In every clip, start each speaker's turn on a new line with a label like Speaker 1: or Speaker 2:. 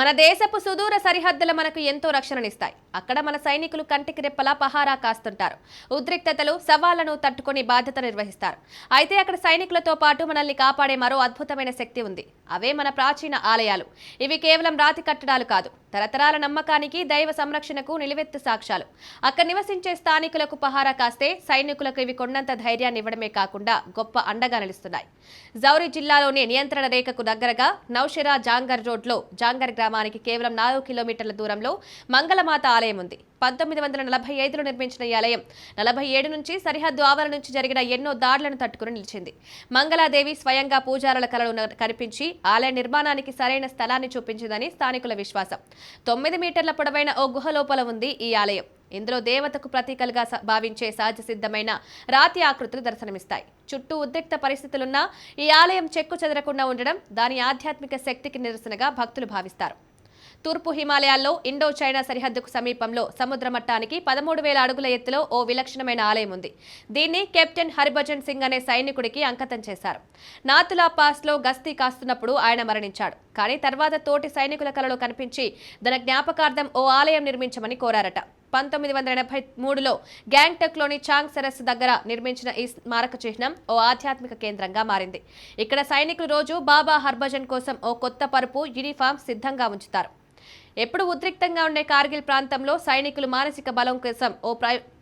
Speaker 1: మన దేశపు సుదూర సరిహద్దులు మనకు ఎంతో రక్షణనిస్తాయి. అక్కడ మన సైనికులు కంటికి రెప్పలా పహారా కాస్తుంటారు. ఉద్రిక్తతలు, సవాళ్లను తట్టుకొని బాధ్యత నిర్వహిస్తారు. అయితే అక్కడ సైనికులతో పాటు మనల్ని కాపాడే మరో అద్భుతమైన శక్తి ఉంది. అవే మన ప్రాచీన ఆలయాలు. ఇవి కేవలం రాతి కట్టడాలు కాదు, తరతరాల నమ్మకానికి, దైవ సంరక్షణకు నిలువెత్తు సాక్ష్యాలు. అక్కడ నివసించే స్థానికులకు పహారా కాస్తే సైనికులకు ఇవి కొండంత ధైర్యాన్ని ఇవ్వడమే కాకుండా గొప్ప అండగా నిలుస్తున్నాయి. జౌరి జిల్లాలోని నియంత్రణ రేఖకు దగ్గరగా నౌషెరా జాంగర్ రోడ్లో జాంగర్ గ్రామానికి కేవలం 4 కిలోమీటర్ల దూరంలో మంగళమాత ఆలయం ఉంది. 1945లో నిర్మించిన ఈ ఆలయం 47 నుంచి సరిహద్దు ఆవరణ నుంచి జరిగిన ఎన్నో దాడులను తట్టుకుని నిలిచింది. మంగళాదేవి స్వయంగా పూజారుల కలలో కనిపించి ఆలయ నిర్మాణానికి సరైన స్థలాన్ని చూపించిందని స్థానికుల విశ్వాసం. 9 మీటర్ల పొడవైన ఓ గుహ లోపల ఉంది ఈ ఆలయం. ఇందులో దేవతకు ప్రతీకలుగా భావించే సహజ సిద్ధమైన రాతి ఆకృతులు దర్శనమిస్తాయి. చుట్టూ ఉద్రిక్త పరిస్థితులున్నా ఈ ఆలయం చెక్కు చెదరకుండా ఉండడం దాని ఆధ్యాత్మిక శక్తికి నిరసనగా భక్తులు భావిస్తారు. తూర్పు హిమాలయాల్లో ఇండో చైనా సరిహద్దుకు సమీపంలో సముద్ర మట్టానికి 13,000 అడుగుల ఎత్తులో ఓ విలక్షణమైన ఆలయం ఉంది. దీన్ని కెప్టెన్ హరిభజన్ సింగ్ అనే సైనికుడికి అంకితం చేశారు. నాతులా పాస్లో గస్తీ కాస్తున్నప్పుడు ఆయన మరణించాడు. కానీ తర్వాత తోటి సైనికుల కలలో కనిపించి తన జ్ఞాపకార్థం ఓ ఆలయం నిర్మించమని కోరారట. 1983లో గ్యాంగ్టక్లోని చాంగ్ సరస్సు దగ్గర నిర్మించిన ఈ స్మారక చిహ్నం ఓ ఆధ్యాత్మిక కేంద్రంగా మారింది. ఇక్కడ సైనికులు రోజు బాబా హర్భజన్ కోసం ఓ కొత్త పరుపు, యూనిఫామ్ సిద్ధంగా ఉంచుతారు. ఎప్పుడు ఉద్రిక్తంగా ఉండే కార్గిల్ ప్రాంతంలో సైనికులు మానసిక బలం కోసం ఓ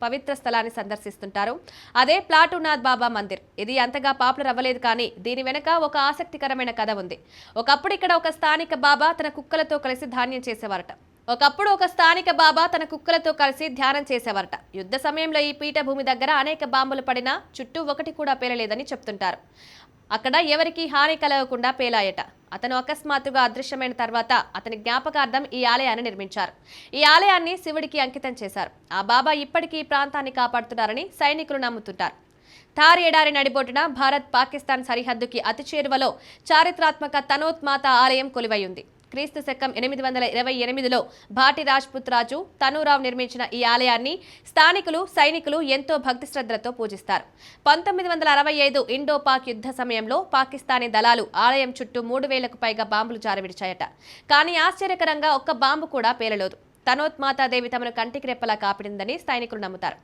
Speaker 1: పవిత్ర స్థలాన్ని సందర్శిస్తుంటారు. అదే ప్లాటూనాథ్ బాబా మందిర్. ఇది అంతగా పాపులర్ అవ్వలేదు, కానీ దీని వెనక ఒక ఆసక్తికరమైన కథ ఉంది. ఒకప్పుడు ఇక్కడ ఒక స్థానిక బాబా తన కుక్కలతో కలిసి ధ్యానం చేసేవారట. యుద్ధ సమయంలో ఈ పీఠభూమి దగ్గర అనేక బాంబులు పడినా చుట్టూ ఒకటి కూడా పేలలేదని చెప్తుంటారు. అక్కడ ఎవరికీ హాని కలగకుండా పేలాయట. అతను అకస్మాత్తుగా అదృశ్యమైన తర్వాత అతని జ్ఞాపకార్థం ఈ ఆలయాన్ని నిర్మించారు. ఈ ఆలయాన్ని శివుడికి అంకితం చేశారు. ఆ బాబా ఇప్పటికీ ఈ ప్రాంతాన్ని కాపాడుతున్నారని సైనికులు నమ్ముతుంటారు. థార్ ఎడారి నడిబొట్టున భారత్ పాకిస్తాన్ సరిహద్దుకి అతి చేరువలో చారిత్రాత్మక తనోత్ మాత ఆలయం కొలువై ఉంది. క్రీస్తు శకం 828లో భాటి రాజ్పుత్ రాజు తనూరావు నిర్మించిన ఈ ఆలయాన్ని స్థానికులు, సైనికులు ఎంతో భక్తి శ్రద్ధలతో పూజిస్తారు. 1965 ఇండో పాక్ యుద్ధ సమయంలో పాకిస్తానీ దళాలు ఆలయం చుట్టూ 3,000కు పైగా బాంబులు జారవిడిచాయట. కానీ ఆశ్చర్యకరంగా ఒక్క బాంబు కూడా పేలలేదు. తనోత్ మాతాదేవి తమను కంటికి రెప్పలా కాపాడిందని స్థానికులు నమ్ముతారు.